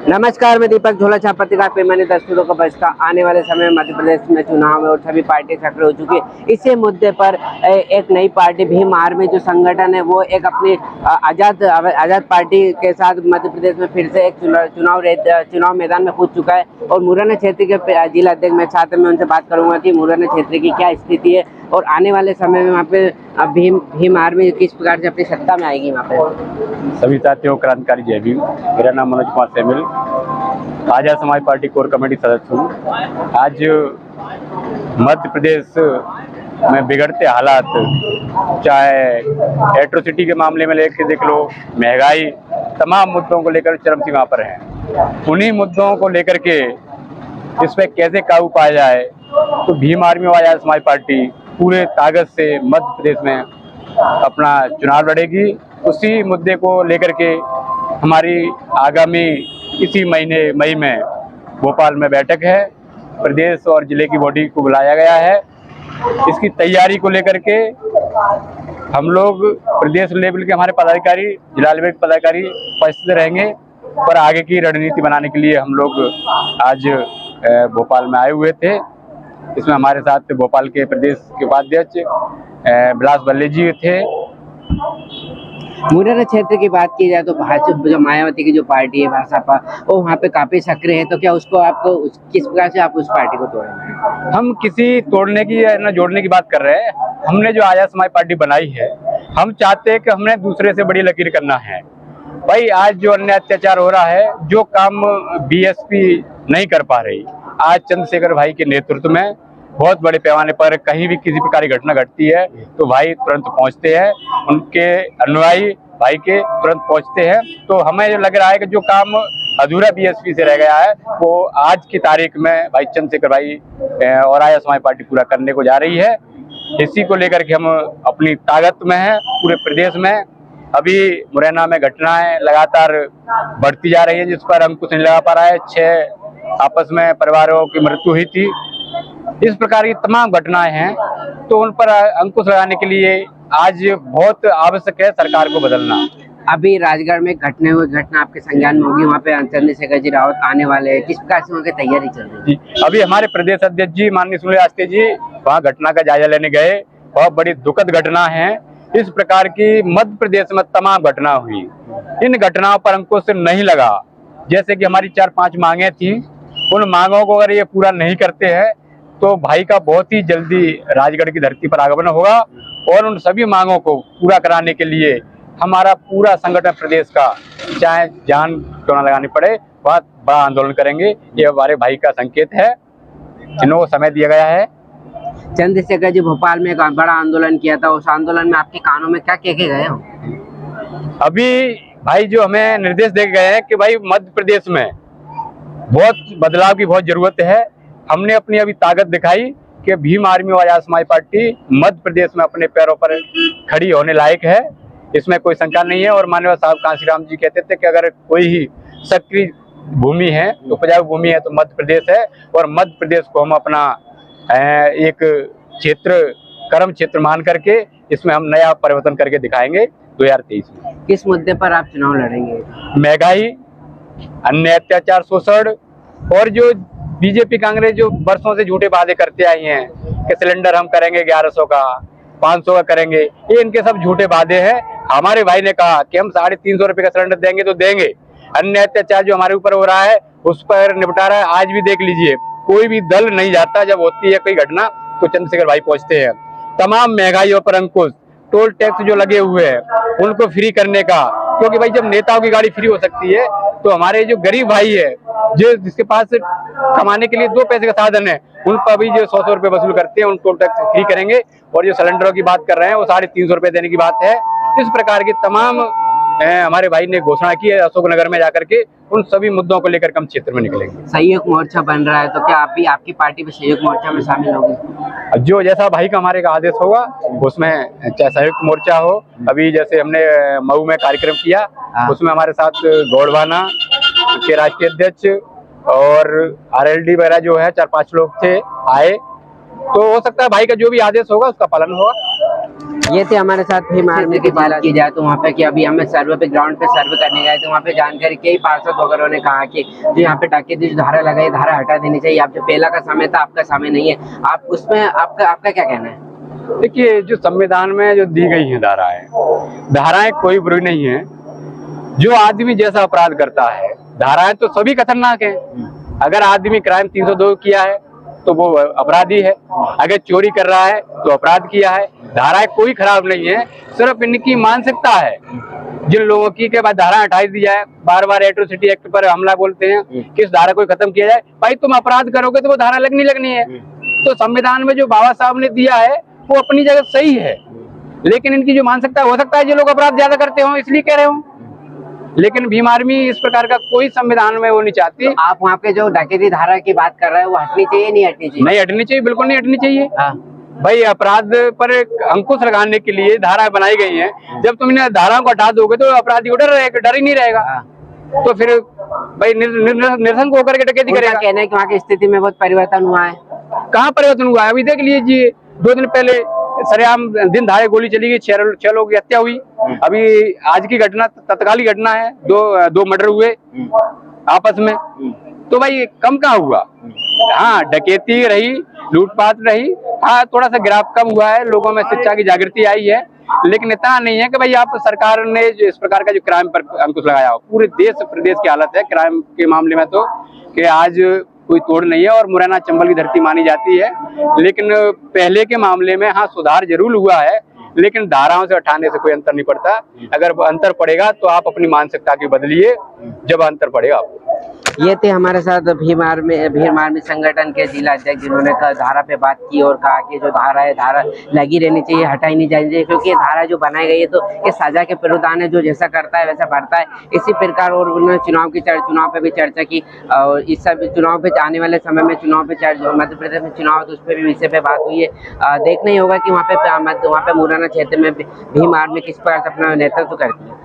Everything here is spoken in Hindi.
नमस्कार, मैं दीपक झोला छाप पत्रकार पैमाने दस्तूरों का बचता आने वाले समय में मध्य प्रदेश में चुनाव है और सभी पार्टी सक्रिय हो चुकी है। इसी मुद्दे पर एक नई पार्टी भीम आर्मी जो संगठन है वो एक अपनी आजाद पार्टी के साथ मध्य प्रदेश में फिर से एक चुनाव मैदान में कूद चुका है। और मुरैना क्षेत्र के जिला अध्यक्ष मैं साथ में उनसे बात करूंगा कि मुरैना क्षेत्र की क्या स्थिति है और आने वाले समय में वहाँ पे भीम आर्मी किस प्रकार से अपनी सत्ता में आएगी वहाँ पे। सभी साथियों क्रांतिकारी जय भीम। मेरा नाम Manoj Kumar सेमिल, Azad Samaj party core committee सदस्य हूँ। आज मध्य प्रदेश में बिगड़ते हालात, चाहे एट्रोसिटी के मामले में लेकर देख लो, महंगाई, तमाम मुद्दों को लेकर चरम सीमा पर हैं। उन्हीं मुद्दों को लेकर के इस पर कैसे काबू पाया जाए, तो भीम आर्मी और आजाद समाज पार्टी पूरे ताकत से मध्य प्रदेश में अपना चुनाव लड़ेगी। उसी मुद्दे को लेकर के हमारी आगामी इसी महीने मई में भोपाल में बैठक है। प्रदेश और जिले की बॉडी को बुलाया गया है। इसकी तैयारी को लेकर के हम लोग प्रदेश लेवल के हमारे पदाधिकारी, जिला लेवल के पदाधिकारी उपस्थित रहेंगे और आगे की रणनीति बनाने के लिए हम लोग आज भोपाल में आए हुए थे। इसमें हमारे साथ भोपाल के प्रदेश के उपाध्यक्ष बिलास बल्ले जी थे। मुरैना क्षेत्र की बात की जाए तो भाजपा जो मायावती की जो पार्टी है भाजपा, वो वहाँ पे काफी सक्रिय है, तो क्या उसको आपको किस प्रकार से आप उस पार्टी को तोड़ेंगे? हम किसी तोड़ने की या न जोड़ने की बात कर रहे हैं। हमने जो आजाद समाज पार्टी बनाई है, हम चाहते हैं कि हमने दूसरे से बड़ी लकीर करना है। भाई आज जो अन्य अत्याचार हो रहा है, जो काम बीएसपी नहीं कर पा रही, आज चंद्रशेखर भाई के नेतृत्व में बहुत बड़े पैमाने पर कहीं भी किसी प्रकार की घटना घटती है तो भाई तुरंत पहुंचते हैं, उनके अनुयायी भाई के तुरंत पहुंचते हैं। तो हमें जो लग रहा है कि जो काम अधूरा बीएसपी से रह गया है वो आज की तारीख में भाई चंद्रशेखर भाई और आजाद समाज पार्टी पूरा करने को जा रही है। इसी को लेकर के हम अपनी ताकत में हैं पूरे प्रदेश में। अभी मुरैना में घटनाएं लगातार बढ़ती जा रही है जिस पर अंकुश नहीं लगा पा रहा है। 6 आपस में परिवारों की मृत्यु हुई थी। इस प्रकार की तमाम घटनाएं हैं, तो उन पर अंकुश लगाने के लिए आज बहुत आवश्यक है सरकार को बदलना। अभी राजगढ़ में घटना आपके संज्ञान में होगी, वहाँ पे चंद्रशेखर जी रावत आने वाले हैं, किस प्रकार से वहाँ की तैयारी चल रही है? अभी हमारे प्रदेश अध्यक्ष जी माननीय सुनील आस्ते जी वहाँ घटना का जायजा लेने गए। बहुत बड़ी दुखद घटना है। इस प्रकार की मध्य प्रदेश में तमाम घटना हुई, इन घटनाओं पर अंकुश नहीं लगा। जैसे कि हमारी 4-5 मांगे थी, उन मांगों को अगर ये पूरा नहीं करते हैं तो भाई का बहुत ही जल्दी राजगढ़ की धरती पर आगमन होगा और उन सभी मांगों को पूरा कराने के लिए हमारा पूरा संगठन प्रदेश का, चाहे जान क्यों ना लगानी पड़े, बहुत बड़ा आंदोलन करेंगे। ये हमारे भाई का संकेत है, जिन्हों को समय दिया गया है। चंद्रशेखर जी भोपाल में एक बड़ा आंदोलन किया था, उस आंदोलन में आपके कानों में क्या कह के गए हो? अभी भाई जो हमें निर्देश दे गए हैं कि भाई मध्य प्रदेश में बहुत बदलाव की बहुत जरूरत है। हमने अपनी अभी ताकत दिखाई कि भीम आर्मी और आजाद समाज पार्टी मध्य प्रदेश में अपने पैरों पर खड़ी होने लायक है, इसमें कोई शंका नहीं है। और माननीय साहब कांशीराम जी कहते थे कि अगर कोई ही सक्रिय भूमि है, उपजाऊ भूमि है, तो मध्य प्रदेश है। और मध्य प्रदेश को हम अपना एक क्षेत्र, कर्म क्षेत्र मान करके इसमें हम नया परिवर्तन करके दिखाएंगे 2023 में। किस मुद्दे पर आप चुनाव लड़ेंगे? महंगाई, अन्य अत्याचार, शोषण, और जो बीजेपी कांग्रेस जो वर्षों से झूठे वादे करते आई हैं कि सिलेंडर हम करेंगे 1100 का, 500 का करेंगे, ये इनके सब झूठे वादे हैं। हमारे भाई ने कहा कि हम 350 रुपए का सिलेंडर देंगे तो देंगे। अन्य अत्याचार जो हमारे ऊपर हो रहा है उस पर निपटारा है। आज भी देख लीजिए, कोई भी दल नहीं जाता, जब होती है कोई घटना तो चंद्रशेखर भाई पहुंचते हैं। तमाम महंगाइयों पर अंकुश, टोल टैक्स जो लगे हुए हैं उनको फ्री करने का, क्योंकि भाई जब नेताओं की गाड़ी फ्री हो सकती है तो हमारे जो गरीब भाई है, जो जिसके पास कमाने के लिए 2 पैसे का साधन है, उन पर भी जो 100 रुपए वसूल करते हैं उन टोल टैक्स फ्री करेंगे। और जो सिलेंडरों की बात कर रहे हैं वो 350 रुपए देने की बात है। इस प्रकार की तमाम हमारे भाई ने घोषणा की है अशोकनगर में जाकर के। उन सभी मुद्दों को लेकर हम क्षेत्र में निकलेंगे। सहयोग मोर्चा बन रहा है, तो क्या आप भी आपकी पार्टी में सहयोग मोर्चा में शामिल होगी? जो जैसा भाई का हमारे का आदेश होगा उसमें, चाहे संयुक्त मोर्चा हो, अभी जैसे हमने मऊ में कार्यक्रम किया उसमें हमारे साथ गौड़वाना के राष्ट्रीय अध्यक्ष और आरएलडी वगैरह जो है 4-5 लोग थे आए, तो हो सकता है भाई का जो भी आदेश होगा उसका पालन होगा। ये थे हमारे साथ भीम आर्मी की बात की जाए तो वहाँ पे कि अभी हमें सर्वे पे ग्राउंड पे सर्वे करने गए तो वहाँ पे जानकारी कई पार्षद वगैरह ने कहा कि जो यहाँ पे डकैती जो धारा लगाई धारा हटा देनी चाहिए। आप जो पहला का समय था आपका समय नहीं है, आप उसमें आपका क्या कहना है? देखिए, जो संविधान में जो दी गई है धाराएं कोई बुरी नहीं है। जो आदमी जैसा अपराध करता है, धाराएं तो सभी खतरनाक है। अगर आदमी क्राइम 302 किया है तो वो अपराधी है, अगर चोरी कर रहा है तो अपराध किया है। धाराएं कोई खराब नहीं है, सिर्फ इनकी मानसिकता है जिन लोगों की के बाद धारा हटा दी जाए। बार बार एट्रोसिटी एक्ट पर हमला बोलते हैं कि इस धारा को खत्म किया जाए। भाई तुम अपराध करोगे तो वो धारा लगनी है। तो संविधान में जो बाबा साहब ने दिया है वो अपनी जगह सही है, लेकिन इनकी जो मानसिकता हो सकता है जो लोग अपराध ज्यादा करते हो इसलिए कह रहे हो, लेकिन भीम आर्मी इस प्रकार का कोई संविधान में वो नहीं चाहती। तो आप वहाँ पे जो डकैती धारा की बात कर रहे हैं वो हटनी चाहिए नहीं हटनी चाहिए? नहीं हटनी चाहिए, बिल्कुल नहीं हटनी चाहिए। भाई अपराध पर अंकुश लगाने के लिए धाराएं बनाई गई हैं। जब तुम इन धाराओं को हटा दोगे तो अपराधी को डर ही नहीं रहेगा। तो फिर भाई निरसंक होकर के डकैती करेगा। कहना है कि वहाँ की स्थिति में बहुत परिवर्तन हुआ है। कहाँ परिवर्तन हुआ है? अभी देख लीजिए, 2 दिन पहले सरेआम दिन धारे गोली चली गई, 6 लोगों की हत्या हुई। अभी आज की घटना तत्कालीन घटना है, दो मर्डर हुए आपस में। तो भाई कम कहाँ हुआ? हाँ डकैती रही, लूटपाट रही, हाँ थोड़ा सा गिराव कम हुआ है, लोगों में शिक्षा की जागृति आई है, लेकिन इतना नहीं है कि भाई आप सरकार ने जो इस प्रकार का जो क्राइम पर अंकुश लगाया हो। पूरे देश प्रदेश की हालत है क्राइम के मामले में तो कि आज कोई तोड़ नहीं है और मुरैना चंबल की धरती मानी जाती है। लेकिन पहले के मामले में हाँ सुधार जरूर हुआ है, लेकिन धाराओं से हटाने से कोई अंतर नहीं पड़ता। अगर अंतर पड़ेगा तो आप अपनी मानसिकता की बदलिए, जब अंतर पड़ेगा आपको। ये थे हमारे साथ भीम आर्मी संगठन के जिला अध्यक्ष जिन्होंने धारा पे बात की और कहा कि जो धारा है धारा लगी रहनी चाहिए, हटाई नहीं जानी चाहिए, क्योंकि ये धारा जो बनाई गई है तो ये सजा के प्रावधान है, जो जैसा करता है वैसा बढ़ता है। इसी प्रकार और उन्होंने चुनाव पे भी चर्चा की और इस सब चुनाव पे आने वाले समय में मध्य प्रदेश में चुनाव तो उस पर भी विषय पे बात हुई है। देखना ही होगा कि वहाँ पे मुरैना क्षेत्र में भीम आर्मी किस प्रकार से अपना नेतृत्व करती है।